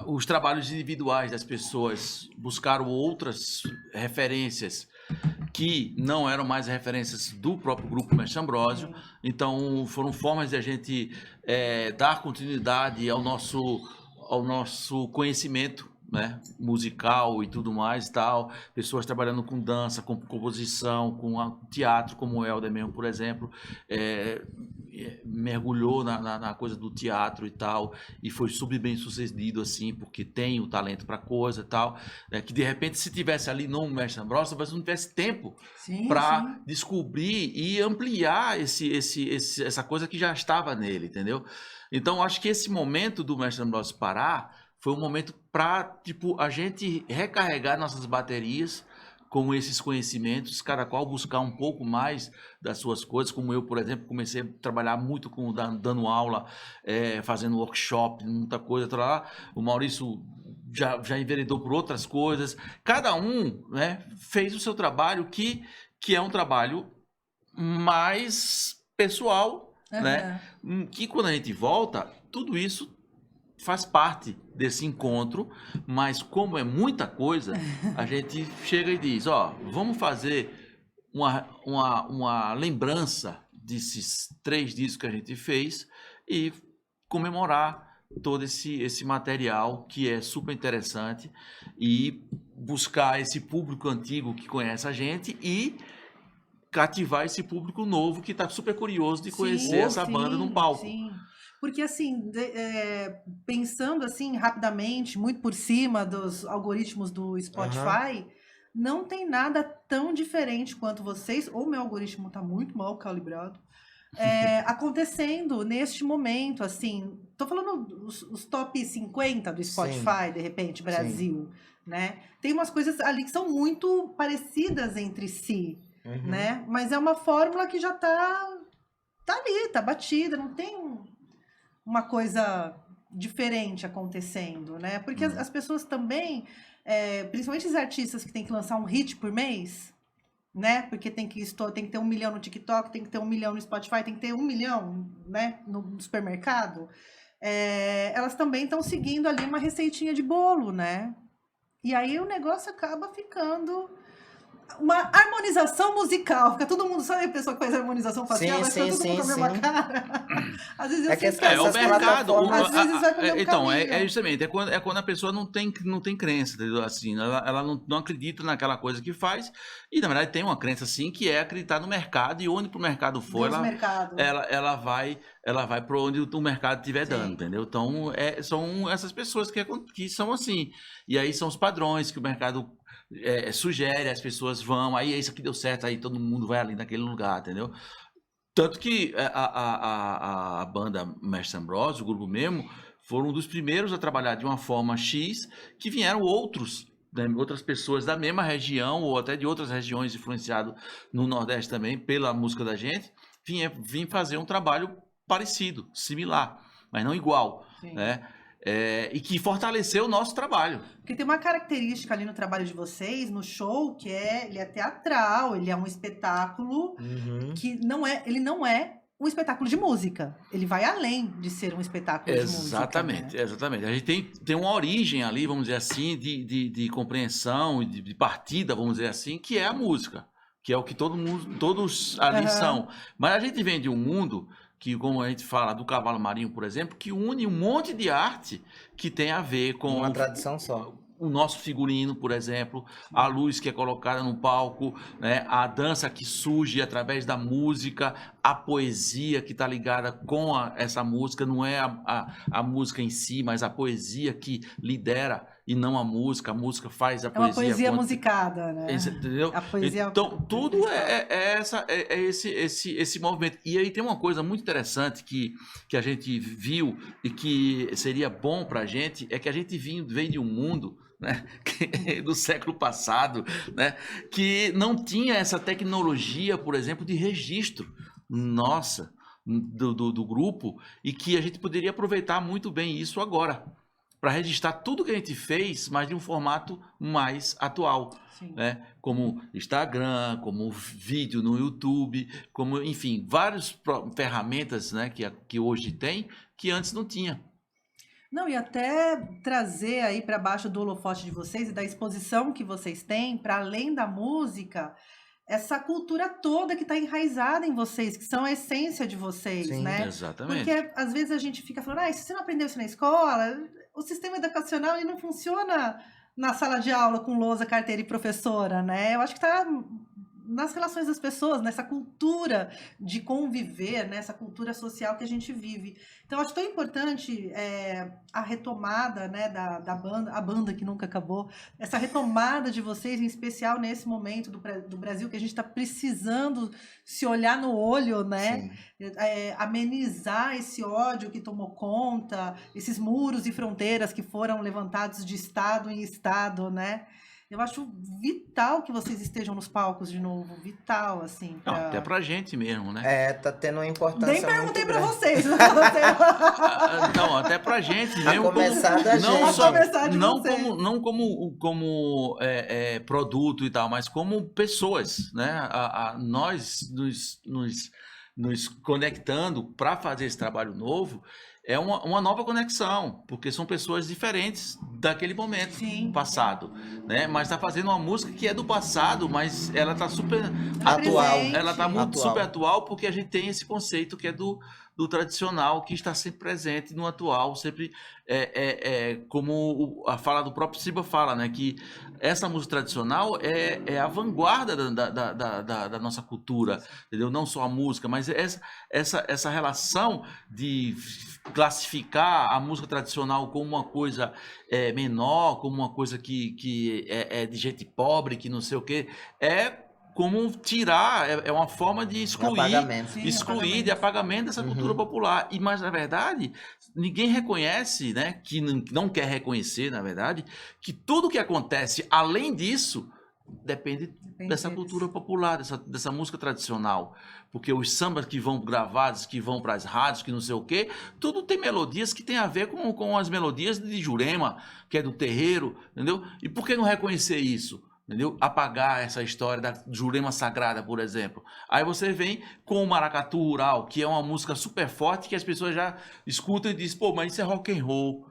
os trabalhos individuais das pessoas buscaram outras referências que não eram mais referências do próprio grupo Mestre Ambrósio. Então foram formas de a gente dar continuidade ao nosso conhecimento, né, musical e tudo mais e tal, pessoas trabalhando com dança, com composição, com teatro, como o Helder mesmo, por exemplo, mergulhou na coisa do teatro e tal, e foi super bem sucedido, assim, porque tem o talento para coisa e tal, que de repente se tivesse ali no Mestre Ambrósio, talvez não tivesse tempo para descobrir e ampliar essa coisa que já estava nele, entendeu? Então, acho que esse momento do Mestre Ambrósio parar foi um momento para, a gente recarregar nossas baterias com esses conhecimentos, cada qual buscar um pouco mais das suas coisas, como eu, por exemplo, comecei a trabalhar muito dando aula, fazendo workshop, muita coisa, o Maurício já enveredou por outras coisas, cada um, né, fez o seu trabalho que que é um trabalho mais pessoal, né? Que quando a gente volta, tudo isso faz parte desse encontro, mas como é muita coisa, a gente chega e diz, ó, vamos fazer uma lembrança desses 3 discos que a gente fez e comemorar todo esse material que é super interessante e buscar esse público antigo que conhece a gente e cativar esse público novo que está super curioso de conhecer essa banda num palco. Sim. Porque, assim, pensando assim rapidamente, muito por cima dos algoritmos do Spotify, não tem nada tão diferente quanto vocês, ou meu algoritmo está muito mal calibrado, acontecendo neste momento, assim. Tô falando os top 50 do Spotify, de repente, Brasil, né? Tem umas coisas ali que são muito parecidas entre si, né? Mas é uma fórmula que já tá ali, tá batida, não tem uma coisa diferente acontecendo, né? Porque as pessoas também, principalmente os artistas que têm que lançar um hit por mês, né? Porque tem que ter 1 milhão no TikTok, tem que ter 1 milhão no Spotify, tem que ter 1 milhão, né? No supermercado. Elas também estão seguindo ali uma receitinha de bolo, né? E aí o negócio acaba ficando uma harmonização musical. Fica todo mundo, sabe a pessoa que faz harmonização facial? Vai ficar todo mundo com a mesma cara. Às vezes eu sinto É o mercado. Às vezes vai pro mesmo Então, caminho. justamente, é quando a pessoa não tem crença, entendeu? Assim, ela não acredita naquela coisa que faz, e na verdade tem uma crença assim, que é acreditar no mercado, e onde pro mercado for, ela vai para onde o mercado estiver dando, entendeu? Então, são essas pessoas que são assim. E aí são os padrões que o mercado sugere, as pessoas vão, aí isso aqui deu certo, aí todo mundo vai ali naquele lugar, entendeu? Tanto que a banda Mestre Ambrosio, o grupo mesmo, foram um dos primeiros a trabalhar de uma forma X, que vieram outras pessoas da mesma região, ou até de outras regiões, influenciado no Nordeste também, pela música da gente, vim fazer um trabalho parecido, similar, mas não igual, né? E que fortaleceu o nosso trabalho. Porque tem uma característica ali no trabalho de vocês, no show, que ele é teatral, ele é um espetáculo que ele não é um espetáculo de música. Ele vai além de ser um espetáculo de música. Exatamente, né? Exatamente. A gente tem uma origem ali, vamos dizer assim, de compreensão, de partida, vamos dizer assim, que é a música, que é o que todos ali são. Mas a gente vem de um mundo que, como a gente fala do cavalo marinho, por exemplo, que une um monte de arte que tem a ver com uma tradição só. O nosso figurino, por exemplo, a luz que é colocada no palco, né? A dança que surge através da música, a poesia que está ligada com essa música, não é a música em si, mas a poesia que lidera e não a música faz a poesia. É uma poesia musicada, né? Entendeu? A poesia então, tudo esse movimento. E aí tem uma coisa muito interessante que a gente viu e que seria bom para a gente, é que a gente vem de um mundo, né, do século passado, né, que não tinha essa tecnologia, por exemplo, de registro nossa, do grupo, e que a gente poderia aproveitar muito bem isso agora, para registrar tudo que a gente fez, mas de um formato mais atual, né? Como Instagram, como vídeo no YouTube, como, enfim, várias ferramentas, né, que hoje tem, que antes não tinha. Não, e até trazer aí para baixo do holofote de vocês e da exposição que vocês têm, para além da música, essa cultura toda que está enraizada em vocês, que são a essência de vocês, né? Exatamente. Porque às vezes a gente fica falando, se você não aprendeu isso na escola, o sistema educacional ele não funciona na sala de aula com lousa, carteira e professora, né? Eu acho que está nas relações das pessoas, nessa cultura de conviver, nessa cultura social que a gente vive. Então, eu acho tão importante a retomada, né, da banda, a banda que nunca acabou, essa retomada de vocês, em especial nesse momento do Brasil, que a gente está precisando se olhar no olho, né? Amenizar esse ódio que tomou conta, esses muros e fronteiras que foram levantados de estado em estado, né? Eu acho vital que vocês estejam nos palcos de novo, vital, assim. Não, até pra gente mesmo, né? Tá tendo uma importância Nem perguntei muito pra grande. vocês. Não, até pra gente A mesmo. começar da não gente. só, A começar de não vocês. como produto e tal, mas como pessoas, né? Nós nos conectando para fazer esse trabalho novo é uma nova conexão, porque são pessoas diferentes daquele momento Sim. passado, né? Mas está fazendo uma música que é do passado, mas ela está super Atual. ela está muito Atual. super atual, porque a gente tem esse conceito que é do tradicional, que está sempre presente no atual, sempre como a fala do próprio Siba fala, né? Que essa música tradicional é a vanguarda da nossa cultura, entendeu? Não só a música, mas essa relação de classificar a música tradicional como uma coisa menor, como uma coisa que é de gente pobre, que não sei o quê, como tirar, é uma forma de excluir, Apagamento. Sim, excluir de apagamento dessa cultura popular. Mas, na verdade, ninguém reconhece, né, que não quer reconhecer, na verdade, que tudo que acontece além disso depende dessa cultura popular, dessa música tradicional. Porque os sambas que vão gravados, que vão para as rádios, que não sei o quê, tudo tem melodias que tem a ver com as melodias de Jurema, que é do terreiro, entendeu? E por que não reconhecer isso? Entendeu? Apagar essa história da Jurema Sagrada, por exemplo. Aí você vem com o Maracatu Rural, que é uma música super forte, que as pessoas já escutam e dizem, pô, mas isso é rock and roll.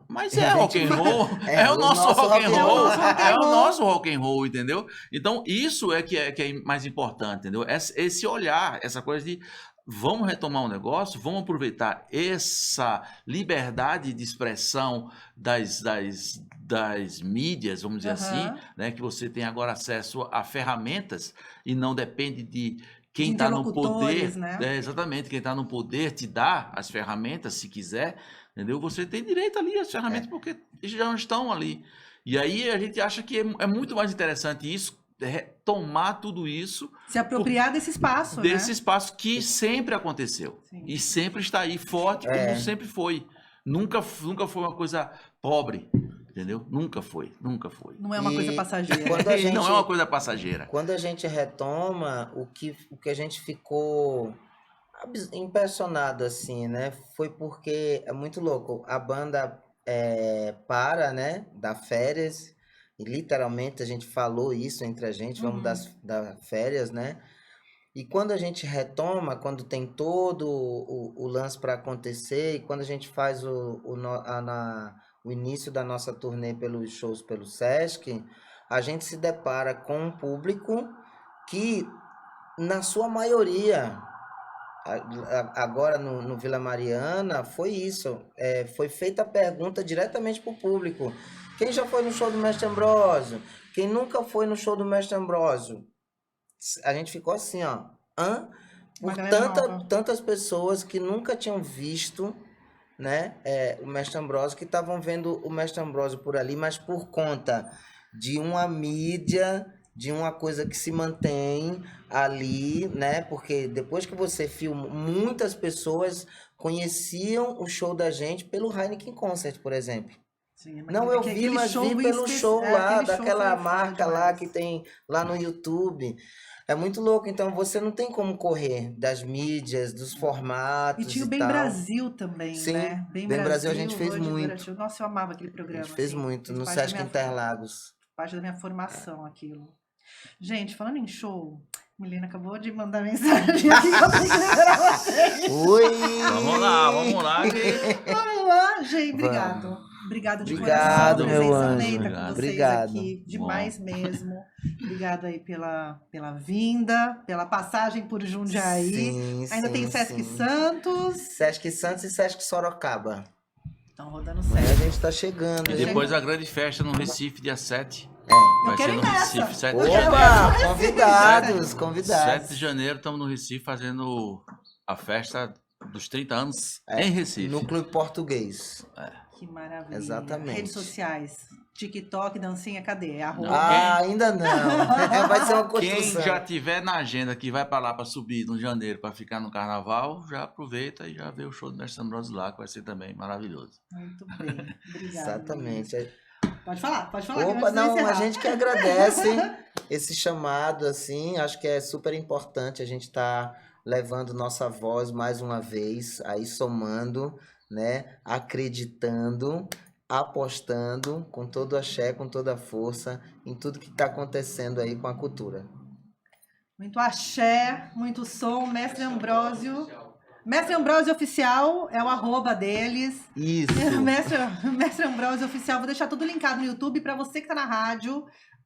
Mas é rock and roll, é o nosso rock and roll, é o nosso rock and roll, entendeu? Então isso é que é mais importante, entendeu? Esse olhar, essa coisa de vamos retomar um negócio, vamos aproveitar essa liberdade de expressão das mídias, vamos dizer assim, né? Que você tem agora acesso a ferramentas e não depende de quem está no poder, né? Exatamente, quem está no poder te dá as ferramentas, se quiser, entendeu? Você tem direito ali às ferramentas porque já estão ali. E aí a gente acha que é muito mais interessante isso, retomar tudo isso. Se apropriar desse espaço, desse né? espaço que sempre aconteceu. Sim. E sempre está aí, forte como sempre foi. Nunca foi uma coisa pobre. Entendeu? Nunca foi. Não é uma coisa passageira. Não é uma coisa passageira. Quando a gente retoma, o que a gente ficou impressionado, assim, né? Foi porque é muito louco. A banda para, né? Dá férias. E literalmente a gente falou isso entre a gente. Vamos dar férias, né? E quando a gente retoma, quando tem todo o lance para acontecer, e quando a gente faz o início da nossa turnê pelos shows pelo Sesc, a gente se depara com um público que, na sua maioria, agora no Vila Mariana, foi isso. Foi feita a pergunta diretamente para o público. Quem já foi no show do Mestre Ambrósio? Quem nunca foi no show do Mestre Ambrósio? A gente ficou assim, ó. Por tantas pessoas que nunca tinham visto, né, o Mestre Ambrósio, que estavam vendo o Mestre Ambrósio por ali, mas por conta de uma mídia, de uma coisa que se mantém ali, né? Porque depois que você filma, muitas pessoas conheciam o show da gente pelo Heineken Concert, por exemplo. Sim, mas eu vi, mas vi pelo show lá, daquela marca lá que tem lá no YouTube. É muito louco, então você não tem como correr das mídias, dos formatos. E tinha o Bem Brasil também, sim, né? Bem Brasil a gente fez muito. Nossa, eu amava aquele programa. A gente fez muito, no Sesc Interlagos. Parte da minha formação, aquilo. Gente, falando em show, Milena acabou de mandar mensagem aqui que eu tenho que lembrar vocês. Oi! Vamos lá. Vamos lá, gente, obrigado. Obrigado de coração, meu anjo. Obrigado aqui, demais mesmo. Obrigado aí pela vinda, pela passagem por Jundiaí. Sim, ainda tem Sesc Santos. Sesc Santos e Sesc Sorocaba. Estão rodando o Sesc. A gente tá chegando. E depois a grande festa no Recife, dia 7. Eu quero ir nessa. Recife, 7 Opa, convidados. 7 de janeiro estamos no Recife fazendo a festa dos 30 anos em Recife. No Clube Português. Que maravilha. Exatamente. Redes sociais. TikTok, dancinha, cadê? Ainda não. Vai ser uma construção. Quem já tiver na agenda que vai para lá para subir no janeiro para ficar no carnaval, já aproveita e já vê o show do Mestre Ambrósio lá, que vai ser também maravilhoso. Muito bem. Obrigada. Exatamente. Pode falar. Opa, não, a gente que agradece esse chamado, assim, acho que é super importante a gente estar levando nossa voz mais uma vez, aí somando, né, acreditando, apostando com todo axé, com toda a força em tudo que está acontecendo aí com a cultura. Muito axé, muito som, Mestre Ambrósio. Mestre Ambrósio Oficial é o @ deles. Isso. Mestre Ambrósio Oficial, vou deixar tudo linkado no YouTube para você que tá na rádio.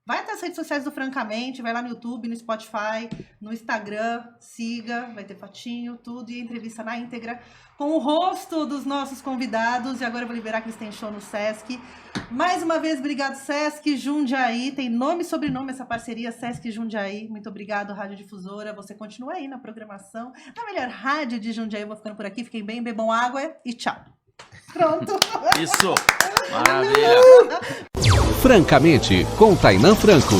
Vai até as redes sociais do Francamente, vai lá no YouTube, no Spotify, no Instagram, siga, vai ter fotinho, tudo, e entrevista na íntegra com o rosto dos nossos convidados. E agora eu vou liberar que eles têm show no Sesc. Mais uma vez, obrigado, Sesc Jundiaí. Tem nome e sobrenome essa parceria, Sesc Jundiaí. Muito obrigado, Rádio Difusora. Você continua aí na programação. Na melhor rádio de Jundiaí. Eu vou ficando por aqui. Fiquem bem, bebam água e tchau. Pronto. Isso. Maravilha. Francamente, com Tainã Franco.